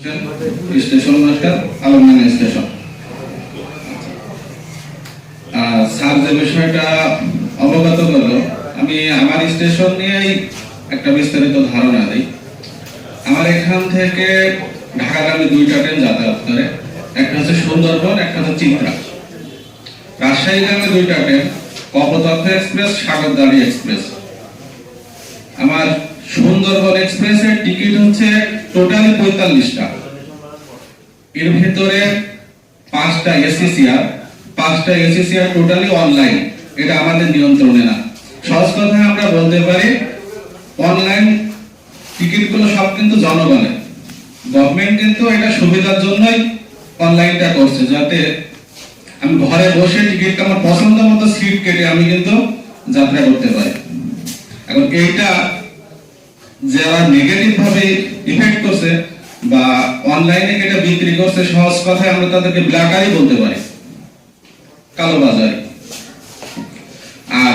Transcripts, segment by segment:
Station master Alamdanga station. Sir যে বিষয়টা অবগত করলো, আমি আমার স্টেশন নিয়েই একটা বিস্তারিত ধারণা দিই। আমার এখান থেকে ঢাকাগামী দুইটা ট্রেন যাতায়াত করে, একটা হচ্ছে সুন্দরবন, একটা হচ্ছে চিত্রা। রাজশাহীগামী দুইটা train, Kapotaksha express, Sagardari express. আমার সুন্দরবন এক্সপ্রেসের টিকিট হচ্ছে টোটালি 45টা। এর ভিতরে 5টা এসিসিআর, 5টা এসিসিআর টোটালি অনলাইন। এটা আমাদের নিয়ন্ত্রণে না। সহজ কথায় আমরা বলতে পারি অনলাইন টিকিটগুলো সব কিন্তু জনগণের। গভর্নমেন্ট কিন্তু এটা সুবিধার জন্যই অনলাইনটা করছে, যাতে আমি ঘরে বসে টিকিট আমার পছন্দ মতো সিট কেটে আমি কিন্তু যাত্রা করতে পারি। এখন এইটা যারা নেগেটিভ ভাবে ইফেক্ট করছে বা অনলাইনে এটা বিক্রি করছে, সহজ কথায় আমরা তাদেরকে ব্ল্যাকারই বলতে পারি, কালোবাজারি। আর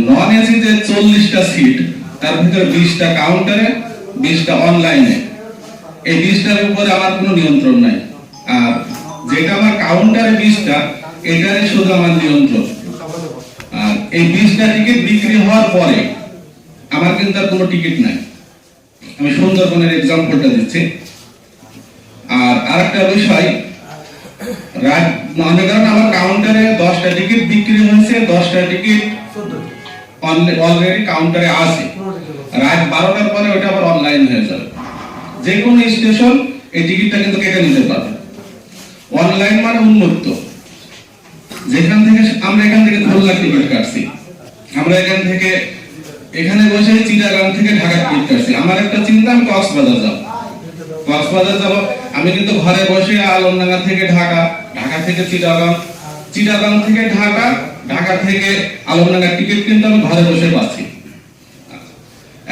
নন এসি যে 40টা সিট, তার ভিতরে 20টা কাউন্টারে, 20টা অনলাইনে। এই 20টার উপরে আমার কোনো নিয়ন্ত্রণ নাই। আর যেটা আমার কাউন্টারে 20টা, এটারে শুধু আমার নিয়ন্ত্রণ। আর এই 20টা টিকিট বিক্রি হওয়ার পরে আমার কিন্তু আর কোনো টিকিট নাই। আমি সুন্দরবনের এক্সাম্পলটা দিচ্ছি। আর আরেকটা বিষয়, মনে করেন আমার কাউন্টারে 10টা টিকিট বিক্রি হয়েছে, 10টা টিকিট অলরেডি কাউন্টারে আছে। রাত 12টার পরে ওটা আবার অনলাইন হয়ে যাবে। যে কোনো স্টেশন এই টিকিটটা কিন্তু কেটে নিতে পারবে। অনলাইন মানে উন্মুক্ত। যেখান থেকে আমরা এখান থেকে খুলনা টিকিট কাটছি, আমরা এখান থেকে এখানে বসে চিটাগাং থেকে ঢাকা টিকিট কাটছি। আমার একটা চিন্তা, আমি কক্সবাজার যাব। আমি কিন্তু ঘরে বসে আলমডাঙ্গা থেকে ঢাকা, ঢাকা থেকে চিটাগাং, চিটাগাং থেকে ঢাকা, ঢাকা থেকে আলমডাঙ্গা টিকিট কিন্তু আমি ঘরে বসে পাচ্ছি।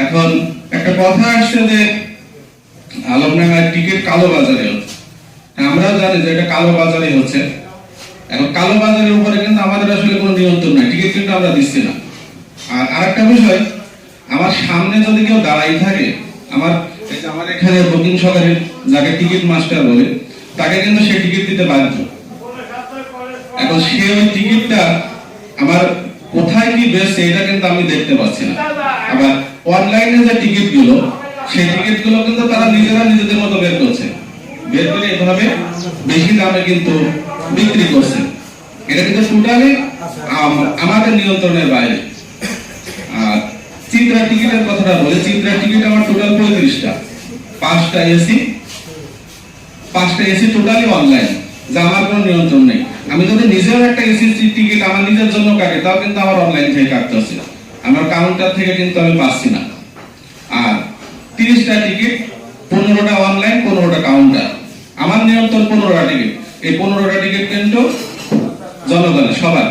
এখন একটা কথা আসছে যে আলমডাঙ্গার টিকিট কালোবাজারে হচ্ছে। আমরাও জানি যে এটা কালোবাজারে হচ্ছে। এখন কালোবাজারের উপরে কিন্তু আমাদের আসলে কোনো নিয়ন্ত্রণ নাই, টিকিট কিন্তু আমরা দিচ্ছি না। আর আরেকটা বিষয়, আমার সামনে যদি কেউ দাঁড়াই থাকে, আমার এখানে বুকিং সহকারী যাকে টিকিট মাস্টার বলে, তাকে কিন্তু সে টিকিট দিতে বাধ্য। এখন সে ওই টিকিটটা আমার কোথায় কি বেচছে এটা কিন্তু আমি দেখতে পাচ্ছি না। আবার অনলাইনে যে টিকিটগুলো, সেই টিকিটগুলো কিন্তু তারা নিজেরা নিজেদের মতো বের করছে, বের করে এভাবে বেশি দামে কিন্তু বিক্রি করছে। এটা কিন্তু টোটালি আমাদের নিয়ন্ত্রণের বাইরে। আর চিত্রা টিকিটের কথাটা বলে, চিত্রা টিকিট আমার টোটাল 35টা, 5টা এসি টোটালি অনলাইন, যা আমার কোনো নিয়ন্ত্রণ নেই। আমি যদি নিজেও একটা এসি টিকিট আমার নিজের জন্য কাটি, তাও কিন্তু আমার অনলাইন থেকে কাটতে হচ্ছে, আমার কাউন্টার থেকে কিন্তু আমি পাচ্ছি না। আর 30টা টিকিট, 15টা অনলাইন, 15টা কাউন্টার, আমার নিয়ন্ত্রণ 15টা টিকিট। এই 15টা টিকিট কিন্তু জনগণের সবার।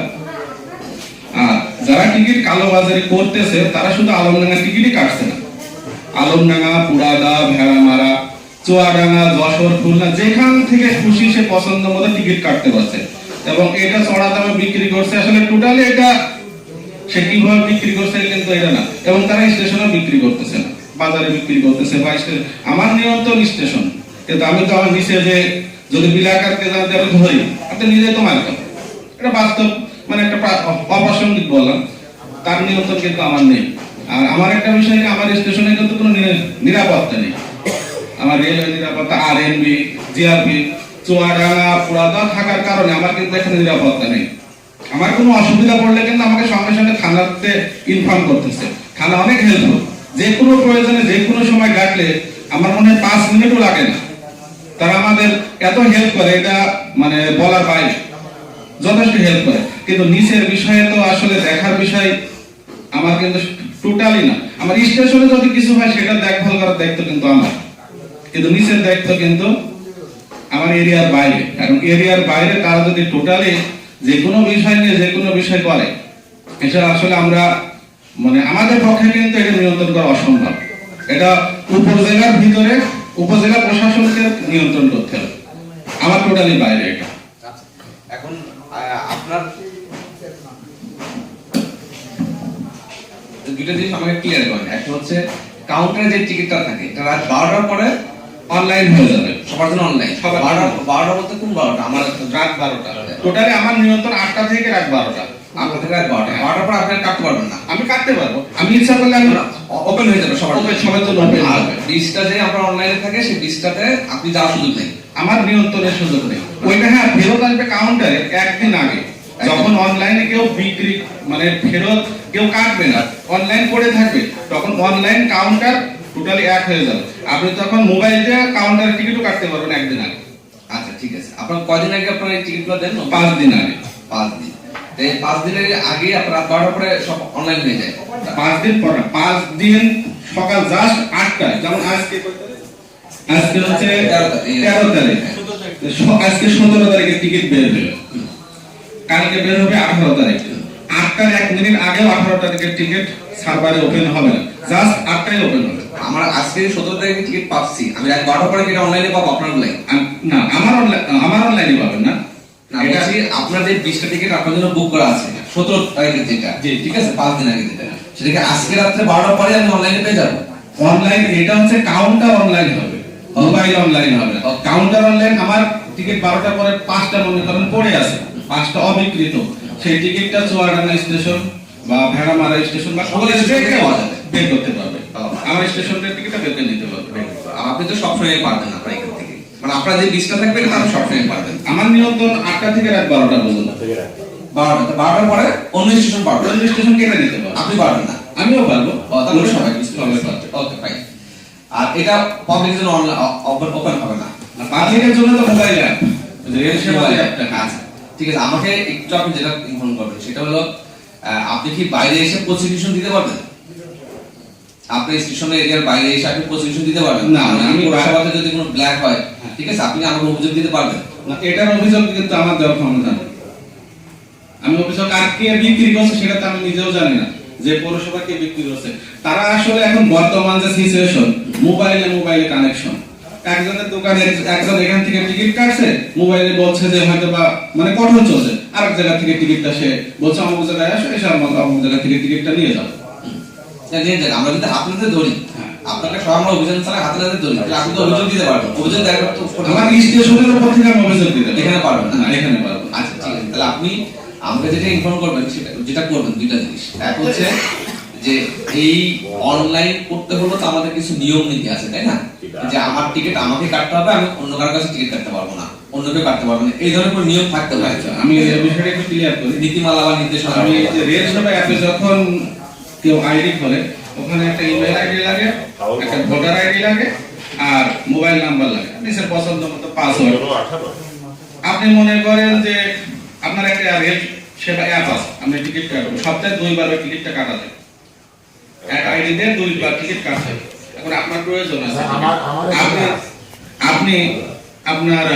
আর যারা টিকিট কালোবাজারি করতেছে, তারা শুধু আলমডাঙ্গা টিকিটই কাটছে না, আলমডাঙ্গা, পুরাদা, ভেড়ামারা, চুয়াডাঙ্গা, যশোর, খুলনা, যেখান থেকে খুশি সে পছন্দ মতো টিকিট কাটতে পারছে। এবং এটা চড়া দামে বিক্রি করছে। আসলে টোটালি এটা সে কিভাবে বিক্রি করছে কিন্তু এটা না। এবং তারা স্টেশনে বিক্রি করতেছে না, বাজারে বিক্রি করতেছে। বা আমার নিয়ন্ত্রণ স্টেশন, কিন্তু আমি তো আমার নিচে যে যদি বিলাকারকে জানতে আমি ধরি, আপনি নিজে তো মারতাম। এটা বাস্তব, মানে একটা অপ্রাসঙ্গিক বললাম, তার নিয়ন্ত্রণ কিন্তু আমার নেই। আর আমার একটা বিষয়, আমার স্টেশনে কিন্তু কোনো নিরাপত্তা নেই। আমার রেলওয়ে নিরাপত্তা, আরএনবি, জিআরপি, চুয়াডাঙ্গা, পুরাদা থাকার কারণে আমার কিন্তু এখানে নিরাপত্তা নেই। আমার কোনো অসুবিধা পড়লে কিন্তু আমাকে সঙ্গে সঙ্গে থানাতে ইনফর্ম করতেছে। থানা অনেক হেল্পফুল, যে কোনো প্রয়োজনে যে কোনো সময় ডাকলে আমার মনে হয় 5 মিনিটও লাগে না। তারা আমাদের এত হেল্প করে, এটা মানে বলার বাইরে, যথেষ্ট হেল্প করে। কিন্তু নিচের বিষয়ে তো আসলে দেখার বিষয় আমার কিন্তু টোটালি না। আমার স্টেশনে যদি কিছু হয় সেটা দেখভাল করার দায়িত্ব কিন্তু আমার, কিন্তু নিচের দায়িত্ব কিন্তু আমার এরিয়ার বাইরে। কারণ এরিয়ার বাইরে তারা যদি টোটালি যে কোনো বিষয় নিয়ে যে কোনো বিষয় করে, এটা আসলে আমরা মানে আমাদের পক্ষে কিন্তু এটা নিয়ন্ত্রণ করা অসম্ভব। এটা উপজেলার ভিতরে উপজেলা প্রশাসনকে নিয়ন্ত্রণ করতে হবে, আমার টোটালি বাইরে এটা। এখন আপনার দুটো জিনিস আমাকে ক্লিয়ার করেন। একটা হচ্ছে কাউন্টারে যে টিকিটটা থাকে, এটা রাত 12টার পরে অনলাইন হয়ে যাবে সবার জন্য অনলাইন। সবার জন্য। 12টা বলতে কোন 12টা? আমার রাত 12টা টোটালি আমার নিয়ন্ত্রণ 8টা থেকে রাত 12টা। আপনার থেকে রাত 12টা। 12টার পর আপনি আর কাটতে পারবেন না। আমি কাটতে পারবো, আমি ইচ্ছা করলে আমি ওপেন হয়ে যাবে সবার জন্য। সবার জন্য ওপেন আর হবে। 20টা যে আপনার অনলাইনে থাকে সেই 20টাতে আপনি যাওয়ার সুযোগ নেই। আমার নিয়ন্ত্রণের সুযোগ নেই। ওইটা হ্যাঁ ফেরত আসবে কাউন্টারে একদিন আগে, যখন অনলাইনে কেউ বিক্রি মানে ফেরত কেউ কাটবে না, অনলাইন করে থাকবে, তখন অনলাইন কাউন্টার টোটালি এক হয়ে যাবে। আপনি তখন মোবাইল দিয়ে কাউন্টারে টিকিটও কাটতে পারবেন একদিন আগে। আচ্ছা ঠিক আছে। আপনার কয়দিন আগে আপনার এই টিকিটগুলো দেন? 5 দিন আগে। 5 দিন। এই 5 দিনের আগে আপনার রাত 12টার পরে সব অনলাইন হয়ে যায়। 5 দিন পর না, 5 দিন সকাল জাস্ট 8টায়, যেমন আজকে আজকে হচ্ছে 13 তারিখ, আজকে 17 তারিখে টিকিট বের হবে, কালকে বের হবে 18 তারিখ। 8টার 1 মিনিট আগেও 18 তারিখের টিকিট সার্ভারে ওপেন হবে না, জাস্ট 8টায় ওপেন হবে। আমার আজকে 17 তারিখে টিকিট পাচ্ছি, আমি রাত 12টার পরে কি অনলাইনে পাবো আপনার গুলাই? না, আমার অনলাইনে পাবেন না। না বলছি আপনার যে 20টা টিকিট আপনার জন্য বুক করা আছে 17 তারিখে যেটা, ঠিক আছে 5 দিন আগে যেটা, সেটাকে আজকে রাত্রে 12টার পরে আমি অনলাইনে পেয়ে যাবো? অনলাইন এটা হচ্ছে কাউন্টার অনলাইন হবে, মোবাইল অনলাইন হবে না। কাউন্টার অনলাইন আমার টিকিট 12টার পরে 5টা মনে করেন পড়ে আছে, 5টা অবিকৃত, সেই টিকিটটা চুয়াডাঙ্গা স্টেশন বা ভেড়ামারা স্টেশন বা সকল স্টেশনে বের করতে পারবে। আমার স্টেশনের টিকিটটা বের করে দিতে পারবে। আপনি তো সবসময় পারবেন না এখান থেকে, মানে আপনার যে 20টা থাকবে এটা আপনি সবসময় পারবেন। আমার নিয়ন্ত্রণ 8টা থেকে রাত 12টা পর্যন্ত। 12টার পরে অন্য স্টেশন পারবেন, অন্য স্টেশন কেটে দিতে পারবে। আপনি পারবেন না? আমিও পারবো, তাহলে সবাই সবাই পারবে। Okay fine. আর এটা পাবলিকের জন্য ওপেন হবে না? পাবলিকের জন্য তো মোবাইল অ্যাপ, রেল সেবা অ্যাপটা। আচ্ছা ঠিক আছে, আমাকে একটু আপনি যেটা ইনফর্ম করবেন সেটা হলো আপনি কি বাইরে এসে প্রসিকিউশন দিতে পারবেন? আপনি স্টেশনের এরিয়ার বাইরে এসে আপনি প্রসিকিউশন দিতে পারবেন? না, আমি পৌরসভাতে যদি কোনো ব্ল্যাক হয়, ঠিক আছে, আপনি আমাকে অভিযোগ দিতে পারবেন? না, এটার অভিযোগ কিন্তু আমার দেওয়ার ক্ষমতা নেই। আমি অভিযোগ আর কে বিক্রি করছে সেটা তো আমি নিজেও জানি না, যে পৌরসভা কে বিক্রি করছে। তারা আসলে এখন বর্তমান যে সিচুয়েশন, মোবাইলে কানেকশন, একজনের দোকানে একজন এখান থেকে টিকিট কাটছে, মোবাইলে বলছে যে হয়তো বা মানে কঠোর চলছে, আরেক জায়গা থেকে টিকিটটা সে বলছে অমুক জায়গায় আসো, এসে অমুক জায়গা থেকে টিকিটটা নিয়ে যাও। নিয়ে যান, আমরা যদি হাতে ধরি, আপনাকে সব আমরা অভিযান চালাই হাতে ধরি, তাহলে আপনি তো অভিযোগ দিতে পারবেন। অভিযোগ দেওয়ার আমার স্টেশনের উপর থেকে আমি অভিযোগ দিতে পারবো। এখানে পারবেন না? এখানে পারবো। আচ্ছা ঠিক আছে, তাহলে আপনি আমাকে যেটা ইনফর্ম করবেন সেটা যেটা করবেন দুইটা জিনিস। এক হচ্ছে যে এই অনলাইন করতে হলো তো আমাদের কিছু নিয়ম নীতি আছে, তাই না? যে আমার টিকিট আমাকে কাটতে হবে, আমি অন্য কারোর কাছে টিকিট কাটতে পারবো না, অন্য কেউ কাটতে পারবে না, এই ধরনের কোনো নিয়ম থাকতে পারে। আমি এই বিষয়টা একটু ক্লিয়ার করি। নীতিমালা বা নির্দেশনা। আমি যে রেল সেবা অ্যাপে যখন কেউ আইডি খোলে, ওখানে একটা ইমেল আইডি লাগে, একটা ভোটার আইডি লাগে, আর মোবাইল নাম্বার লাগে, নিজের পছন্দ মতো পাসওয়ার্ড। আপনি মনে করেন যে আপনার একটা রেল সেবা অ্যাপ আছে, আপনি টিকিট কাটবেন, সপ্তাহে 2বার ওই টিকিটটা কাটা যায়, এক আইডি দিয়ে 2বার টিকিট কাটতে হবে। এখন আপনার প্রয়োজন আছে, আপনি আপনার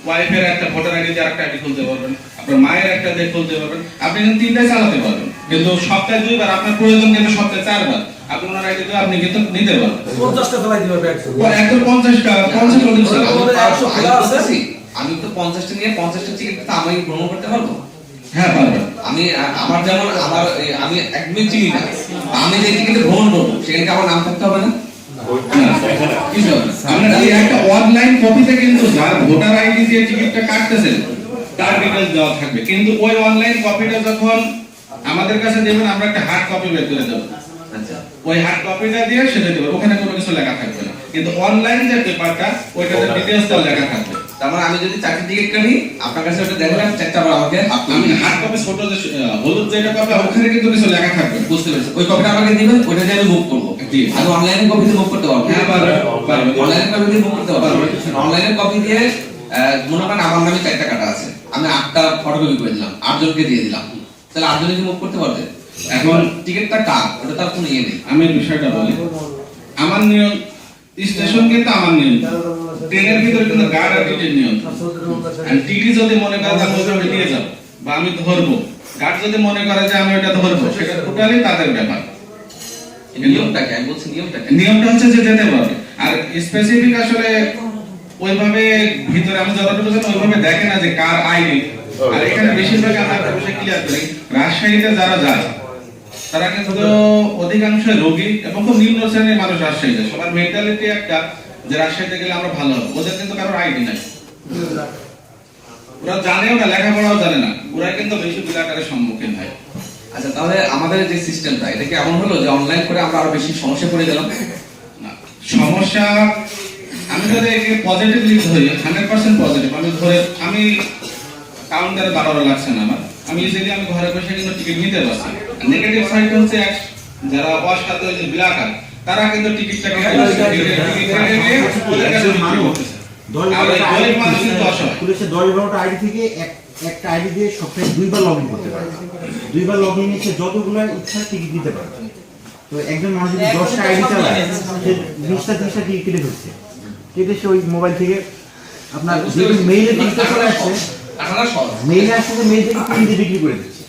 ওয়াইফের একটা ভোটার আইডি দিয়ে একটা আইডি খুলতে পারবেন, আপনার মায়ের একটা দিয়ে খুলতে পারবেন, আপনি কিন্তু 3টাই চালাতে পারবেন। কিন্তু সপ্তাহে 2বার, আপনার প্রয়োজন কিন্তু সপ্তাহে 4বার আপনি ওনার আইডি দিয়ে আপনি কিন্তু নিতে পারবেন। 50টা চালাই দিবে একদম। একদম 50টা 50 চল্লিশ আমি তো 50টা নিয়ে 50টা টিকিট তো আমি গ্রহণ করতে পারবো? হ্যাঁ পারবেন। আমি আমার যেমন আমি একদমই চিনি না, আমি যে টিকিটে ভ্রমণ করবো সেখানে কি আমার নাম থাকতে হবে না? কিছু হবে না। আপনার এই একটা অনলাইন কপিতে কিন্তু যার ভোটার আইডি দিয়ে টিকিটটা কাটতেছেন তার ডিটেইলস দেওয়া থাকবে, কিন্তু ওই অনলাইন কপিটা যখন আমাদের কাছে দেবেন, আমরা একটা হার্ড কপি বের করে দেব। আচ্ছা, ওই হার্ড কপিটা দিয়ে সেটা দেব, ওখানে কোনো কিছু লেখা থাকবে না, কিন্তু অনলাইন যে পেপারটা ওইটাতে ডিটেইলসটা লেখা থাকবে। তার মানে আমি যদি 4টি টিকিট কাটি, আপনার কাছে ওটা দেখালাম, 4টা আবার আমাকে আমি হার্ড কপি ছোট যে হলুদ যেটা কপি, ওখানে কিন্তু কিছু লেখা থাকবে। বুঝতে পেরেছি, ওই কপিটা আমাকে দিবেন, ওইটা দিয়ে আমি মুভ করবো। জি। আমি অনলাইনে কপিতে মুভ করতে পারবো? হ্যাঁ পারবেন। অনলাইনে কপি দিয়ে মুভ করতে পারবো। অনলাইনে কপি দিয়ে মনে করেন আমার নামে 4টা কাটা আছে, আমি 8টা ফটোকপি করে দিলাম, 8 জনকে দিয়ে দিলাম, তাহলে 8 জনকে মুভ করতে পারবে? এখন টিকিটটা কার, ওটা তার কোনো ইয়ে নেই। আমি বিষয়টা বলি, আমার নিয়ম স্টেশন কিন্তু আমার নিয়ম, ট্রেনের ভিতরে কিন্তু গার্ড আর টিটির নিয়ম। আর টিটি যদি মনে করে যে আমি ওইভাবে নিয়ে যাব বা আমি ধরবো, গার্ড যদি মনে করে যে আমি ওটা ধরবো, সেটা টোটালি তাদের ব্যাপার। নিয়মটা কি? আমি বলছি নিয়মটা কি? নিয়মটা হচ্ছে যে যেতে পারবে, আর স্পেসিফিক আসলে ওইভাবে ভিতরে আমি যতটুকু জানি ওইভাবে দেখে না যে কার আইডি। আর এখানে বেশিরভাগ আমরা একটা বিষয় ক্লিয়ার করি, রাজশাহীতে যারা যায় তারা কিন্তু অধিকাংশ রোগী এবং খুব নিম্ন শ্রেণীর মানুষ রাজশাহীতে, সবার মেন্টালিটি একটা যে রাজশাহীতে গেলে আমরা ভালো হবো, ওদের কিন্তু কারোর আইডি নাই, ওরা জানেও না, লেখাপড়াও জানে না, ওরা কিন্তু বেশি বিলাকারের সম্মুখীন হয়। আচ্ছা, তাহলে আমাদের যে সিস্টেমটা এটা কি এমন হলো যে অনলাইন করে আমরা আরো বেশি সমস্যা পড়ে গেলাম? না, সমস্যা আমি যদি একে পজিটিভলি ধরি 100% পজিটিভ, আমি কাউন্টারে 12 লাগছে না আমার, আমি ইজিলি আমি ঘরে বসে কিন্তু টিকিট নিতে পারছি। নেগেটিভ সাইড হচ্ছে যারা অসাধু যে বিলাকার তারা কিন্তু টিকিটটা কেটে ওদের কাছে বিক্রি করতেছে। আর ওই গরিব মানুষ কিন্তু অসহায়। পুলিশে 10-12টা আইডি থেকে একটা আইডি দিয়ে সপ্তাহে 2বার লগ ইন করতে পারে, 2বার লগ ইন এসে যতগুলো ইচ্ছা টিকিট দিতে পারে। তো একজন মানুষ যদি 10টা আইডি চালায় সে 20টা টিকিট কেটে ফেলছে, কেটে সে ওই মোবাইল থেকে আপনার মেইলে টিকিটটা চলে আসছে, মেইলে আসছে, মেইল থেকে প্রিন্টে বিক্রি করে দিচ্ছে।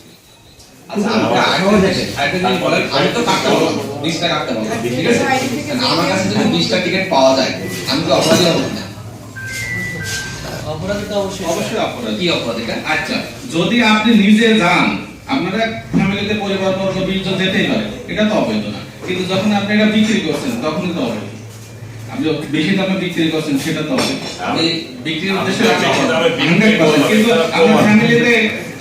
আচ্ছা, আরেকটা জিনিস বলেন, আমি তো কাটতে বললাম 20 টাকা কাটতে বললাম, ঠিক আছে? আমার কাছে যদি 20টা টিকিট পাওয়া যায় আমি তো অপরাধী হব না? অবশ্যই অপরাধ। কি অপরাধ এটা? আচ্ছা, যদি আপনি নিজে যান, আপনারা ফ্যামিলিতে পরিবার বর্গ 20 জন যেতেই পারে, এটা তো অবৈধ না। কিন্তু যখন আপনি এটা বিক্রি করছেন তখনই তো অবৈধ। আপনি বেশি দামে বিক্রি করছেন সেটা তো অবৈধ। আমি বিক্রির উদ্দেশ্যে 100%, কিন্তু আপনার ফ্যামিলিতে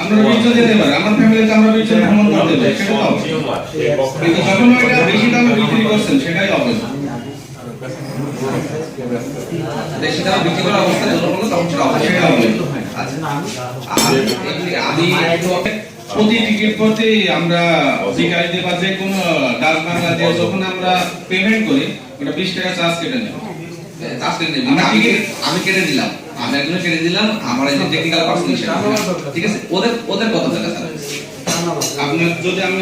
আপনারা 20 জন যেতে পারে, আমার ফ্যামিলিতে আমরা 20 জন ভ্রমণ করতে পারি, সেটা তো অবৈধ। কিন্তু যখন এটা বেশি দামে বিক্রি করছেন সেটাই অবৈধ। বেশি দামে বিক্রি করার অবস্থা যখন হলো তখন সেটা অপরাধ। সেটা অবৈধ। আচ্ছা, আমি প্রতি টিকিট প্রতি আমরা বিকাশে বা যে কোনো ডাক বাংলা দিয়ে যখন আমরা পেমেন্ট করি ওটা 20 টাকা চার্জ কেটে নেব। আমি কেটে দিলাম, আমি একজনে কেটে দিলাম, আমার এই টেকনিক্যাল পার্সন হিসেবে, ঠিক আছে? ওদের কত টাকা স্যার? আপনার যদি আমি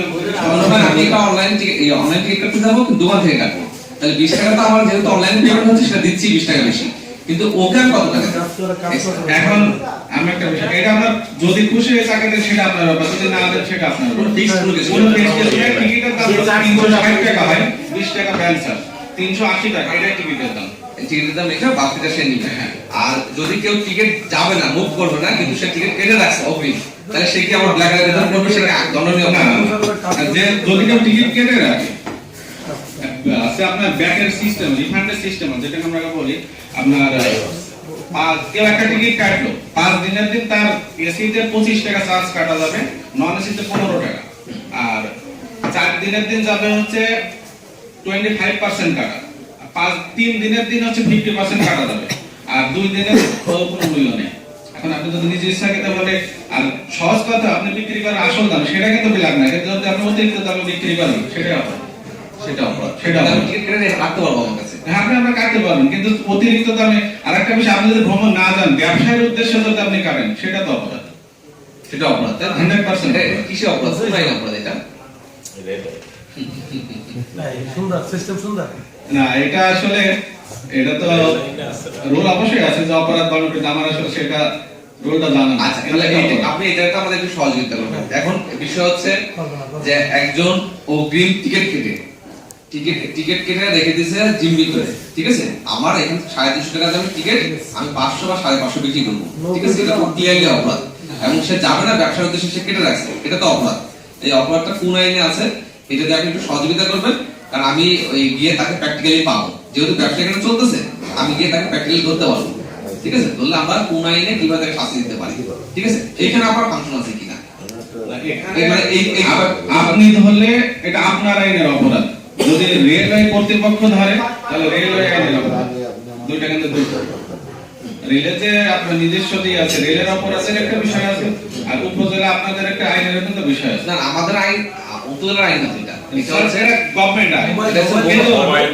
আমি এটা অনলাইন টিকিট কাটতে যাবো, কিন্তু দোকান থেকে কাটবো, তাহলে 20 টাকা তো আমার যেহেতু অনলাইন পেমেন্ট হচ্ছে সেটা দিচ্ছি 20 টাকা বেশি, কিন্তু ওকে আমি কত টাকা? এখন আমি একটা বিষয়, এটা আপনার যদি খুশি হয়ে থাকে সেটা আপনার ব্যাপার, যদি না দেন সেটা আপনার ব্যাপার। ফিক্সড কোনো কিছু কোনো টিকিটের দাম 360 টাকা হয়, 20 টাকা ব্যাংক চার্জ, 380 টাকা এটাই টিকিটের দাম। টিকিটের দাম এটা, বাকিটা সে নিবে। আর যদি কেউ টিকিট যাবে না, মুভ করবে না, কিন্তু সে টিকিট কেটে রাখছে অগ্রিম, তাহলে সে কি আমার ব্ল্যাক রিটার্ন করবে? সেটা দণ্ডনীয় না, যে যদি কেউ টিকিট কেটে রাখে আছে আপনার ব্যাকের সিস্টেম, রিফান্ডের সিস্টেম যেটা আমরা বলি, আপনার কেউ একটা টিকিট কাটলো 5 দিনের দিন তার এসিতে 25 টাকা চার্জ কাটা যাবে, নন এসিতে 15 টাকা, আর 4 দিনের দিন যাবে হচ্ছে 25% কাটা, 3 দিনের দিন হচ্ছে 50% কাটা যাবে, আর 2 দিনের কোনো মূল্য নেই। এখন আপনি যদি নিজে ইচ্ছা খেতে বলে, আর সহজ কথা আপনি বিক্রি করার আসল দাম সেটা কিন্তু বিলাক না, কিন্তু যদি আপনি অতিরিক্ত দামে বিক্রি করেন সেটাই অপরাধ। সেটা অপরাধ। সেটা আমি অপরাধ। টিকিট কেটে রাখতে পারবো আমার কাছে। হ্যাঁ, আপনি কাটতে পারবেন, কিন্তু অতিরিক্ত দামে। আরেকটা বিষয়, আপনি যদি ভ্রমণ না যান, ব্যবসায়ের উদ্দেশ্যে যদি আপনি কাটেন সেটা তো অপরাধ। সেটা অপরাধ, তাই না? 100% এটা কিসে অপরাধ? কোথায় অপরাধ এটা? সুন্দর সিস্টেম, সুন্দর। না, এটা আসলে এটা তো রুল অবশ্যই আছে যে অপরাধ বাড়বে, কিন্তু আমার আসলে সেটা রুলটা জানা না। আচ্ছা, তাহলে আপনি এটা আমাদের একটু সহযোগিতা করবেন। এখন বিষয় হচ্ছে যে একজন অগ্রিম টিকিট কেটে রেখে দিয়েছে জিম ভিতরে, ঠিক আছে? আমার এখানে 350 টাকা দামের টিকিট আমি 500 বা 550 বিক্রি করবো, ঠিক আছে? এটা খুব ক্লিয়ারলি অপরাধ, এবং সে যাবে না, ব্যবসার উদ্দেশ্যে সে কেটে রাখছে, এটা তো অপরাধ। এই অপরাধটা কোন আইনে আছে এটা দিয়ে আপনি একটু সহযোগিতা করবেন, কারণ আমি ওই গিয়ে তাকে প্র্যাকটিক্যালি পাবো, যেহেতু ব্যবসা এখানে চলতেছে, আমি গিয়ে তাকে প্র্যাকটিক্যালি ধরতে পারবো, ঠিক আছে? ধরলে আমরা কোন আইনে কিভাবে তাকে শাস্তি দিতে পারি, ঠিক আছে? এইখানে আপনার ফাংশন আছে কিনা? আপনি ধরলে এটা আপনার আইনের অপরাধ, যদি রেলওয়ে কর্তৃপক্ষ ধরে তাহলে রেলওয়ে আইনের অপরাধ, দুইটা কিন্তু দুটো। রেলে যে আপনার নিজস্ব দিয়ে আছে, রেলের অপরাধের একটা বিষয় আছে, আর উপজেলা আপনাদের একটা আইনের কিন্তু বিষয় আছে। না, আমাদের আইন উপজেলার আইন আছে এটা, এটা গভর্নমেন্ট আইন, কিন্তু মোবাইল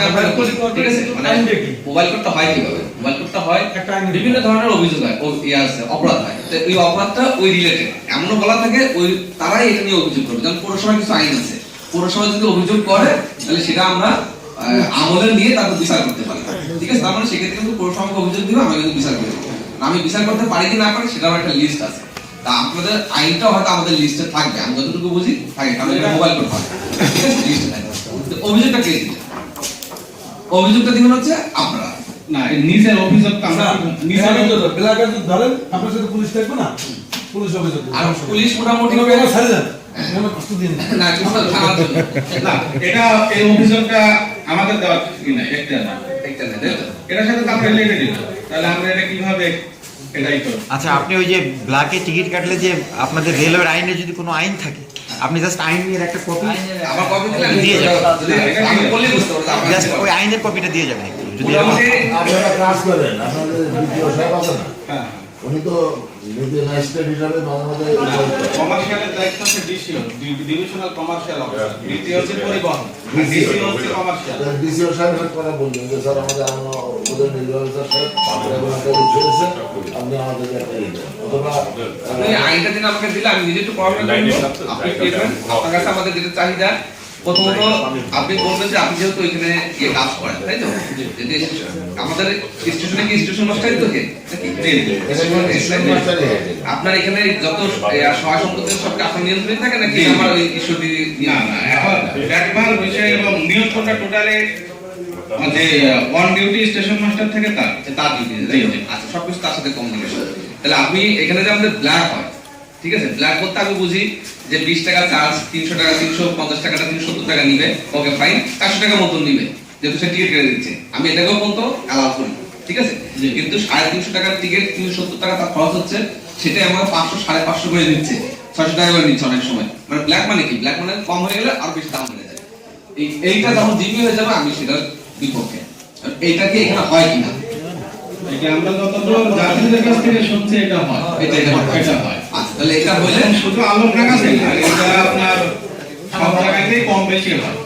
মোবাইল কোড। কোডটা হয় কিভাবে? মোবাইল কোডটা হয় বিভিন্ন ধরনের অভিযোগ হয়, অপরাধ হয়, তো ওই অপরাধটা ওই রিলেটেড এমনও বলা থাকে, ওই তারাই এটা নিয়ে অভিযোগ করবে। যেমন পৌরসভার কিছু আইন আছে, পৌরসভা যদি অভিযোগ করে তাহলে সেটা আমরা আমলে নিয়ে তারপর বিচার করতে পারি, ঠিক আছে? তার মানে সেক্ষেত্রে কিন্তু পৌরসভাকে অভিযোগ দিবে, আমি কিন্তু বিচার করবো। আমি বিচার করতে পারি কি না পারি সেটার একটা লিস্ট আছে, তা আপনাদের আইনটা হয়তো আমাদের লিস্টে থাকবে, আমি যতটুকু বুঝি থাকে, কারণ এটা মোবাইল কোড হয়, ঠিক আছে? লিস্টে থাকে। অভিযোগটা কে দিবে? অভিযোগটা দিবেন হচ্ছে আপনারা। না, নিজের অভিযোগটা আমরা নিজের ব্ল্যাক ধরেন, আপনার সাথে পুলিশ থাকবে না, পুলিশ অভিযোগ। আর পুলিশ মোটামুটি ছাড়ে যান। আমার কিছু দিন না কিছু জানার জন্য না, এটা এই অভিযোগটা আমাদের দেওয়া কি না, একটা না। একটা নেই, তাই তো? এটার সাথে তো আমরা রিলেটেড, তাহলে আমরা এটা কিভাবে এটাই করব? আচ্ছা, আপনি ওই যে ব্ল্যাকে টিকিট কাটলে যে আপনাদের রেলওয়ের আইনে যদি কোনো আইন থাকে, আপনি জাস্ট আইনের একটা কপি, আমার কপি দিলে আমি দিয়ে যাবো। আমি বললেই বুঝতে পারবো যে আপনার জাস্ট কাছে ওই আইনের কপিটা দিয়ে যাবেন একটু, যদি মোটামুটি আপনারা কাজ করেন, আপনাদের দ্বিতীয় সাহেব আছে না, হ্যাঁ, উনি তো দ্বিতীয় ম্যাজিস্ট্রেট হিসাবে মাঝে মাঝে কমার্শিয়ালের দায়িত্ব হচ্ছে ডিসিও, ডিভিশনাল কমার্শিয়াল অফিসার। দ্বিতীয় হচ্ছে পরিবহন, ডিসিও হচ্ছে কমার্শিয়াল। ডিসিও সাহেবের কথা বললেন যে স্যার আমাদের ওদের নির্বাহী সাহেব চলেছে, আপনি আমাদেরকে একটা ইয়ে দেন। অথবা আপনি আইনটা দিন আমাকে দিলে আমি নিজে একটু পড়াশোনা করবো। আপনি দেখবেন আপনার কাছে আমাদের যেটা চাহিদা, প্রথমত আপনি বলবেন যে আপনি যেহেতু এখানে কাজ করেন, তাই তো? যে আমাদের স্টেশনে কি স্টেশন মাস্টারই তো কে? আপনার এখানে যত সহায় সম্পত্তি সব কি আপনার নিয়ন্ত্রণে থাকে নাকি আমার ওই ঈশ্বরদী না না, এখন দেখভাল বিষয় এবং নিয়ন্ত্রণটা টোটালি যে অন ডিউটি স্টেশন মাস্টার থেকে তার। তার ডিউটি, আচ্ছা সবকিছু তার সাথে কমিউনিকেশন। তাহলে আপনি এখানে যে আমাদের ব্ল্যাক হয়, ঠিক আছে, ব্ল্যাক করতে আমি বুঝি যে 20 টাকা চার্জ, 300 টাকা, 350 টাকাটা 370 টাকা নিবে, ওকে ফাইন, 400 টাকা মতন নিবে, যেহেতু সে টিকিট কেটে দিচ্ছে, আমি এটাকেও পর্যন্ত অ্যালাউ করি, ঠিক আছে। কিন্তু 350 টাকার টিকিট 370 টাকা তার খরচ হচ্ছে, সেটাই আমার 500 550 করে দিচ্ছে, 600 টাকা করে নিচ্ছে অনেক সময়। মানে ব্ল্যাক মানে কি? ব্ল্যাক মানে কম হয়ে গেলে আর বেশি দাম বেড়ে যায়। এইটা যখন জিবি হয়ে যাবে আমি সেটার বিপক্ষে। এইটা কি এখানে হয় কিনা? এটা আমরা যতদূর যাত্রীদের কাছ থেকে শুনছি এটা হয়, এটা হয়। আচ্ছা, তাহলে এটা হইলে শুধু আলোর টাকা নেই, এটা আপনার সব জায়গাতেই কম বেশি হয়।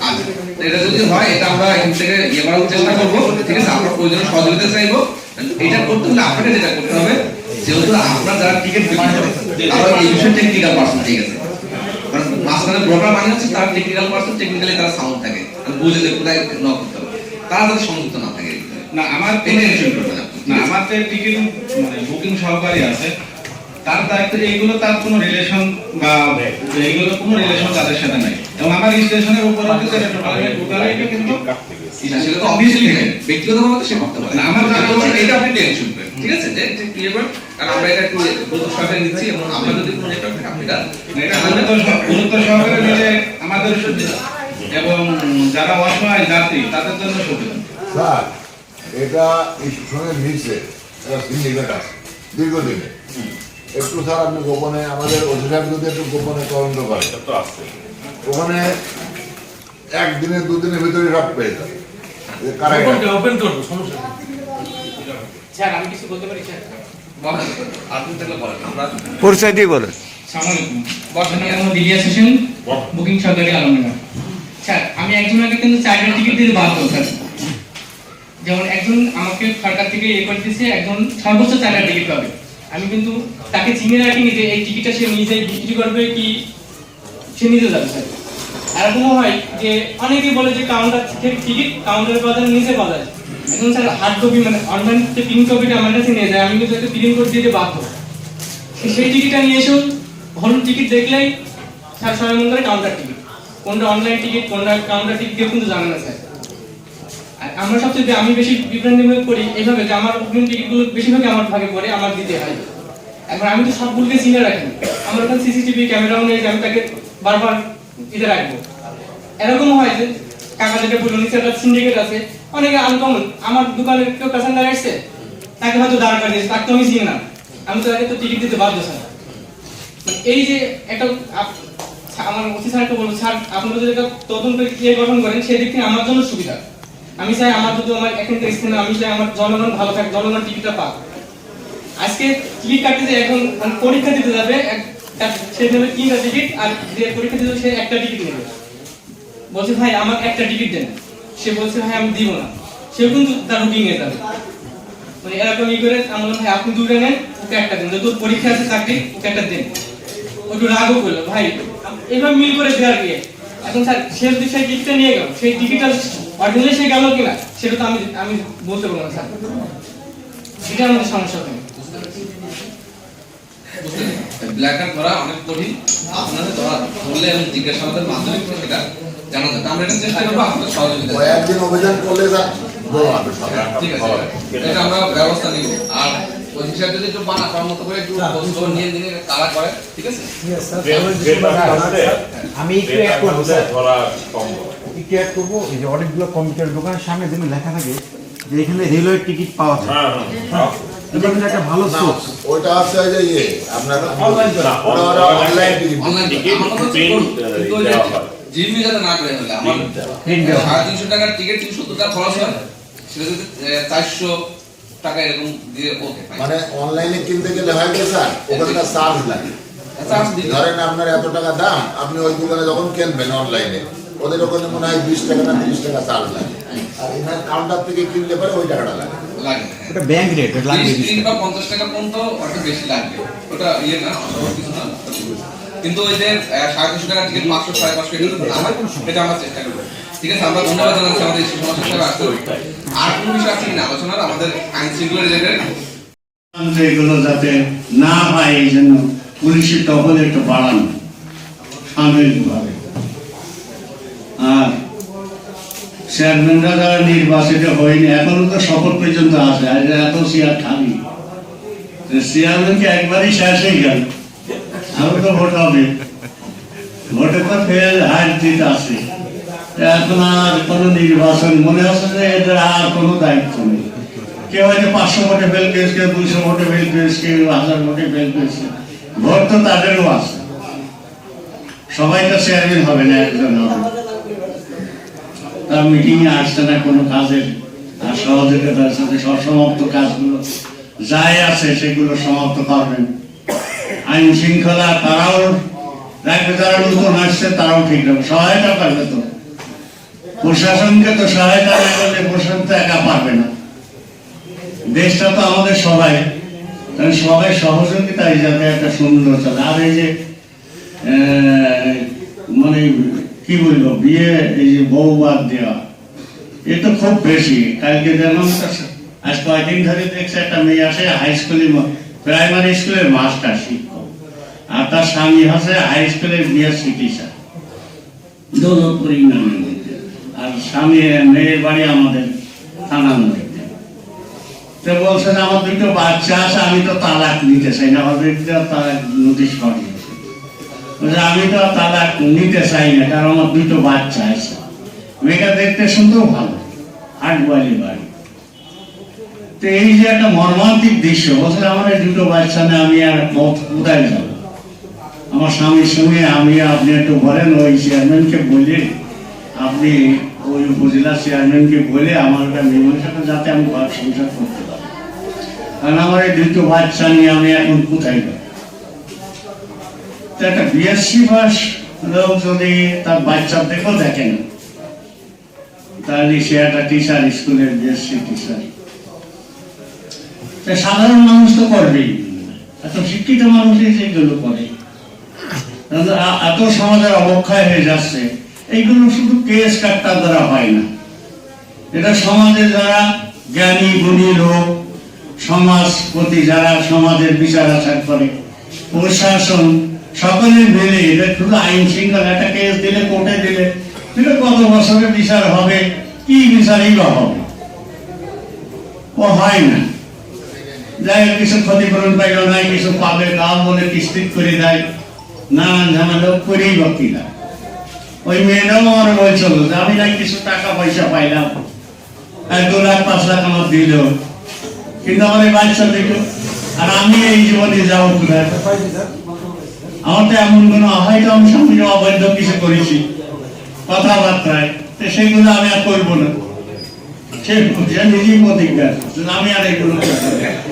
আচ্ছা, এটা যদি হয় এটা আমরা এখান থেকে ইয়ে করার চেষ্টা করবো, ঠিক আছে। আমরা প্রয়োজনে সহযোগিতা চাইবো। এটা করতে হলে আপনাকে যেটা করতে হবে, যেহেতু আপনার যারা টিকিট বিক্রি করে তারা এই বিষয়ে টেকনিক্যাল পার্সন, ঠিক আছে। কারণ মাঝখানে ব্রোকার মানে হচ্ছে তারা টেকনিক্যাল পার্সন, টেকনিক্যালি তারা সাউন্ড থাকে, বুঝে যে কোথায় নক করতে হবে, তারা যাতে সংযুক্ত না থাকে। না আমার এটা এনশিওর করবেন আপনি। না, আমার যে টিকিট মানে বুকিং সহকারী আছে, তার দায়িত্ব এইগুলো, তার কোনো রিলেশন বা এইগুলো কোনো রিলেশন তাদের সাথে নাই। এবং আমার স্টেশনের উপর কিন্তু এটা টোটালি কিন্তু সেটা তো অবভিয়াসলি ব্যক্তিগতভাবে সে করতে পারে। না, আমার জানা হচ্ছে আছে। এটা আপনি টেনশন করেন, ঠিক আছে, যে ক্লিয়ার করেন। কারণ আমরা এটা একটু গুরুত্ব সহকারে নিচ্ছি এবং আমরা যদি কোনো নেটওয়ার্ক থাকে আপনি এটা গুরুত্ব সহকারে নিলে আমাদের সুবিধা এবং যারা অসহায় যাত্রী তাদের জন্য সুবিধা। স্যার এটা স্টেশনের নিচে একটা সিন্ডিকেট আছে দীর্ঘদিনে। একটু স্যার আপনি গোপনে আমাদের অধিকার যদি একটু গোপনে তদন্ত করেন, ওখানে একদিনে দুদিনের ভিতরে সব পেয়ে যাবে। কারা এটা? ওপেন করবো, সমস্যা নেই। স্যার আমি কিছু বলতে পারি স্যার? বলেন, আপনি তাহলে বলেন, আমরা পরিচয় দিয়ে বলেন। বর্তমানে বিলিয়া সেশন বুকিং সরকারি আলমনগর। স্যার আমি একজনকে কিন্তু 4টা টিকিট দিতে বাধ্য স্যার। যেমন একজন আমাকে সরকার থেকে ইয়ে করে দিচ্ছে, একজন সর্বোচ্চ 4টা টিকিট পাবে। আমি কিন্তু তাকে চিনে রাখিনি যে এই টিকিটটা সে নিজে বিক্রি করবে কি সে নিজে যাবে স্যার। এরকমও হয় যে অনেকেই বলে যে কাউন্টার থেকে টিকিট কাউন্টারের বাজারে নিচে পাওয়া যায়। এখন স্যার হার্ড কপি মানে অনলাইন যে প্রিন্ট কপিটা আমার কাছে নিয়ে যায়, আমি কিন্তু একটা প্রিন্ট করে দিতে বাধ্য। সেই টিকিটটা নিয়ে এসেও হলুদ টিকিট দেখলেই স্যার সময় মনে করে কাউন্টার টিকিট, কোনটা অনলাইন টিকিট কোনটা কাউন্টার টিকিট কেউ কিন্তু জানে না স্যার। আর আমরা সবচেয়ে আমি বেশি বিভ্রান্তি করি এইভাবে যে আমার অগ্রিম টিকিটগুলো বেশিরভাগই আমার ভাগে পড়ে, আমার দিতে হয়। এখন আমি তো সবগুলোকে চিনে রাখি, আমার ওখানে সিসিটিভি ক্যামেরাও নেই যে আমি তাকে বারবার দিতে রাখবো। এরকম হয় যে কাকা যেটা বললো নিচে একটা সিন্ডিকেট আছে, অনেকে আনকমন আমার দোকানে কেউ প্যাসেঞ্জার আসছে তাকে হয়তো দাঁড় করিয়ে দিয়েছে, তাকে তো আমি চিনি না, আমি তো তাকে তো টিকিট দিতে বাধ্য স্যার। এই যে একটা আমার ওসি স্যারকে বলবো, স্যার আপনারা যদি একটা তদন্ত ইয়ে গঠন করেন সেদিক থেকে আমার জন্য সুবিধা। আমি চাই আমার যদি আমার এখন থেকে স্থানে আমি চাই আমার জনগণ ভালো থাকে, জনগণ টিকিটটা পাক। আজকে টিকিট কাটতে যে এখন পরীক্ষা দিতে যাবে, সে নেবে 3টা টিকিট, আর যে পরীক্ষা দিতে সে একটা টিকিট নেবে। বলছে ভাই আমার একটা টিকিট দেন, সে বলছে ভাই আমি দিব না, সেও কিন্তু তার রুটিন নিয়ে যাবে। মানে এরকম ই করে আমি বললাম ভাই আপনি 2টা নেন, ওকে একটা দেন, যদি পরীক্ষা আছে চাকরি ওকে একটা দেন। একটু রাগও করলো ভাই এবার মিল করে দেওয়ার গিয়ে। এখন স্যার সে যদি সেই টিকিটটা নিয়ে গেল, সেই টিকিটটা অরিজিনালি সে গেল কিনা সেটা তো আমি বলতে পারবো না স্যার, এটা আমাদের সমস্যা হয়। ব্ল্যাক আউট করা অনেক কঠিন, আপনাদের ধরলে এবং জিজ্ঞাসাবাদের মাধ্যমে সেটা জানা যাবে। আমরা এটা চেষ্টা করবো আপনাদের সহযোগিতা। কয়েকদিন অভিযান করলে স্যার ভালো হবে সরকার। ঠিক আছে, এটা আমরা ব্যবস্থা নিব। আর ওই হিসাব যদি একটু বানা করার মতো করে একটু বস্তু নিয়ে দিনে কালা করে, ঠিক আছে? আমি একটু অ্যাড করবো স্যার, একটু অ্যাড করবো। এই যে অনেকগুলো কম্পিউটার দোকানের সামনে যেমন লেখা থাকে যে এখানে রেলওয়ের টিকিট পাওয়া যায়, এটা কিন্তু একটা ভালো সোর্স। ওইটা আছে যে আপনার online online ticket. Online ticket আমার কথা হচ্ছে কিন্তু ওই যে জিম্মি যাতে না করে হলে আমার 350 টাকার টিকিট 370 টাকা খরচ হয়, সেটা যদি 400 টাকা এরকম দিয়ে ওকে ফাইন। মানে অনলাইনে কিনতে গেলে হয় কি স্যার, ওখানে চার্জ লাগে। চার্জ দিতে ধরেন আপনার এত টাকা দাম, আপনি ওই দোকানে যখন কিনবেন অনলাইনে, ওদের ওখানে মনে হয় 20 টাকা না 30 টাকা চার্জ লাগে। আর এখানে কাউন্টার থেকে কিনলে পরে ওই টাকাটা লাগে। লাগে ওটা ব্যাংক রেট লাগবে 30 বা 50 টাকা পর্যন্ত ওটা বেশি লাগবে, ওটা ইয়ে না, অসম্ভব কিছু না। কিন্তু ওই যে 350 টাকার টিকিট 500 550 এটা তো না হয়, এটা আমরা চেষ্টা করব। ঠিক আছে, আমরা ধন্যবাদ জানাচ্ছি আমাদের এই সমাজ হিসেবে আসতে। আর কোন বিষয় আছে কিনা আলোচনার আমাদের আইন শৃঙ্খলা রিলেটেড? এগুলো যাতে না হয় এই জন্য পুলিশের টহল একটু বাড়ানো সাময়িকভাবে। আর চেয়ারম্যানরা যারা নির্বাচিত হয়নি, এখনো তো শপথ পর্যন্ত আছে, আর এত চেয়ার খালি, চেয়ারম্যানকে একবারই শেষ হয়ে গেল, আরো তো ভোট হবে, ভোটে তো ফেল হার জিত আছে। এখন আর কোনো নির্বাচন মনে হচ্ছে যে এদের আর কোনো দায়িত্ব নেই। কেউ হয়তো 500 ভোটে ফেল করেছে, কেউ 200 ভোটে ফেল করেছে, কেউ 1000 ভোটে ফেল করেছে, ভোট তো তাদেরও আছে। সবাই তো চেয়ারম্যান হবে না, একজন হবে। তার মিটিং এ আসছে না কোনো কাজের, আর সহযোগিতার সাথে অসমাপ্ত কাজগুলো যাই আছে সেগুলো সমাপ্ত করবেন। আইন শৃঙ্খলা তারাও রাখবে, যারা নতুন আসছে তারাও ঠিক রাখবে, সহায়তা পারবে তো। প্রশাসনকে তো সহায়তা না করলে প্রশাসন তো একা পারবে না। দেশটা তো আমাদের সবাই, সবাই সহযোগিতায় যাতে একটা সুন্দর চলে। আর এই যে মানে কি বলবো, বিয়ে এই যে বউ বাদ দেওয়া, এ তো খুব বেশি। কালকে যেমন আজ কয়েকদিন ধরে দেখছে একটা মেয়ে আসে হাই স্কুলে, প্রাইমারি স্কুলের মাস্টার শিক্ষক, আর তার স্বামী আছে হাই স্কুলের বিএসসি টিচার, দৌলতপুর ইউনিয়নের মধ্যে। আর স্বামী মেয়ের বাড়ি আমাদের থানার মধ্যে। তো বলছে যে আমার 2টো বাচ্চা আছে, আমি তো তালাক নিতে চাই না, আমার তালাক নোটিশ পাঠিয়েছে। আমি তো তালাক নিতে চাই না, কারণ আমার 2টো বাচ্চা আছে। মেয়েটা দেখতে শুনতেও ভালো, 8 বছরের বাড়ি। তো এই যে একটা মর্মান্তিক দৃশ্য, বলছে আমার এই 2টো বাচ্চা নেই, আমি আর কোথায় যাবো। আমার স্বামীর সঙ্গে আমি, আপনি একটু বলেন ওই চেয়ারম্যানকে বলে, আপনি ওই উপজেলা চেয়ারম্যানকে বলে আমার একটা মীমাংসাটা যাতে আমি সংসার করতে পারি, কারণ আমার এই 2টো বাচ্চা নিয়ে আমি এখন কোথায় যাবো। একটা বিএসসি পাস লোক যদি তার বাচ্চাদেরকেও দেখে না, তাহলে সে একটা টিচার, স্কুলের বিএসসি টিচার। সাধারণ মানুষ তো করবেই, এত শিক্ষিত মানুষই যেগুলো করে। এত সমাজের অবক্ষয় হয়ে যাচ্ছে, এইগুলো শুধু কেস কাটতার দ্বারা হয় না। এটা সমাজে যারা জ্ঞানী গুণী লোক, সমাজ প্রতি যারা সমাজের বিচার আচার করে, প্রশাসন, সকলে মিলে এটা শুধু আইন শৃঙ্খলা, একটা কেস দিলে কোর্টে দিলে কত বছরের বিচার হবে, কি বিচারই বা হবে, ও হয় না। যাই কিছু ক্ষতিপূরণ পাইল না, কিছু পাবে কাম বলে কিস্তি করে দেয়, নানান ঝামেলা করেই বাকি না। ওই মেয়েটাও আমার বলছিল যে আমি না কিছু টাকা পয়সা পাইলাম, 2 লাখ 5 লাখ আমার দিল, কিন্তু আমার এই বাচ্চা দিল, আর আমি এই জীবনে যাবো কোথায়। আমার তো এমন কোনো হয়তো আমি স্বামী অবৈধ কিছু করেছি কথাবার্তায়, সেগুলো আমি আর করবো না। সে নিজেই প্রতিজ্ঞা, আমি আর এগুলো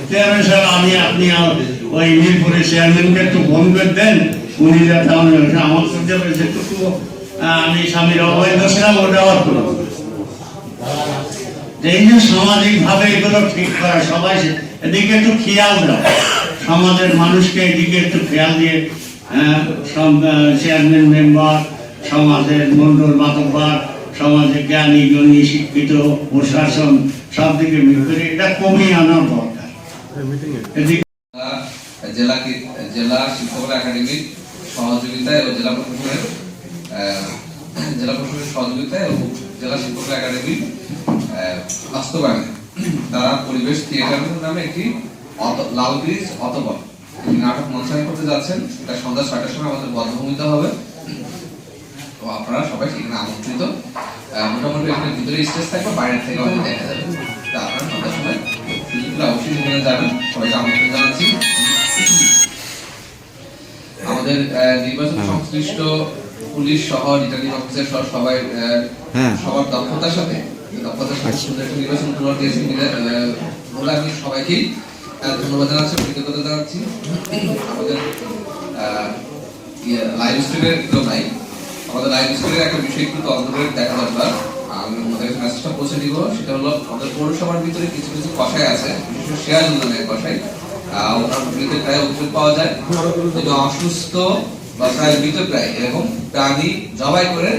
চেয়ারম্যান সাহেব, আমি আপনি ওই মিরপুরের চেয়ারম্যানকে একটু ফোন করে দেন, উনি যাতে আমার যেটুকু আমি স্বামীর অবৈধ ছিলাম ওটা আবার করবো। এই যে সামাজিক ভাবে এগুলো ঠিক করা, সবাই এদিকে একটু খেয়াল দেওয়া, সমাজের মানুষকে এদিকে একটু খেয়াল দিয়ে চেয়ারম্যান মেম্বার, সমাজের মন্ডল মাতব্বর, সমাজের জ্ঞানী গুণী শিক্ষিত প্রশাসন সব দিকে মিল করে এটা কমিয়ে আনার দরকার। জেলা শিক্ষকরা একাডেমির সহযোগিতায় ও জেলা প্রশাসনের সহযোগিতায় ও জেলা শিক্ষকরা একাডেমির বাস্তবায়নে তারা পরিবেশ থিয়েটার নামে একটি লাল ব্রিজ অতপর নাটক মঞ্চায়ন করতে যাচ্ছেন, এটা সন্ধ্যা 6টার সময় আমাদের বদ্ধভূমিতে হবে। তো আপনারা সবাই সেখানে আমন্ত্রিত। মোটামুটি এখানে ভিতরে স্টেজ থাকবে, বাইরে থেকে আমাদের দেখা যাবে। তা আপনারা সন্ধ্যার সময় সুযোগগুলো অবশ্যই সেখানে যাবেন, সবাইকে আমন্ত্রণ জানাচ্ছি। আমাদের নির্বাচন সংশ্লিষ্ট পুলিশ সহ রিটার্নিং অফিসার সহ সবাই সবার দক্ষতার সাথে সুন্দর একটা নির্বাচন উপহার দিয়েছেন বলে আমি সবাইকেই ধন্যবাদ জানাচ্ছি, কৃতজ্ঞতা জানাচ্ছি। আমাদের লাইভ স্ট্রিমের কেউ নাই, আমাদের লাইভ স্ট্রিমের একটা বিষয় একটু তদন্ত করে দেখা দরকার। আমি আমাদের মেসেজটা পৌঁছে দিব, সেটা হলো আমাদের পৌরসভার ভিতরে কিছু কিছু কষাই আছে, বিশেষ শেয়ার নামের কষাই, ওনার বিরুদ্ধে প্রায় অভিযোগ পাওয়া যায় যে অসুস্থ বা প্রায় মৃতপ্রায় এরকম প্রাণী জবাই করে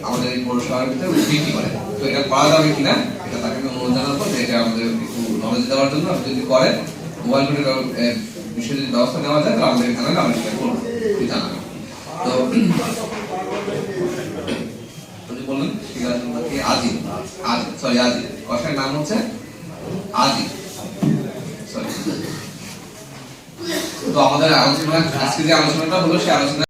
আমাদের এই পৌরসভার ভিতরে বিক্রি করে। তো এটা করা যাবে কিনা এটা তাকে আমি অনুরোধ জানাবো যে এটা আমাদের একটু নলেজ দেওয়ার জন্য, আপনি যদি করেন মোবাইল ফোনের বিষয়ে যদি ব্যবস্থা নেওয়া যায় তাহলে আমাদের এখানে আমরা সেটা করবো, জানাবো। তো বললেন আজিব, সরি আজিব, কষার নাম হচ্ছে আজিব, সরি। তো আমাদের আলোচনা আজকে যে আলোচনাটা হলো সেই আলোচনা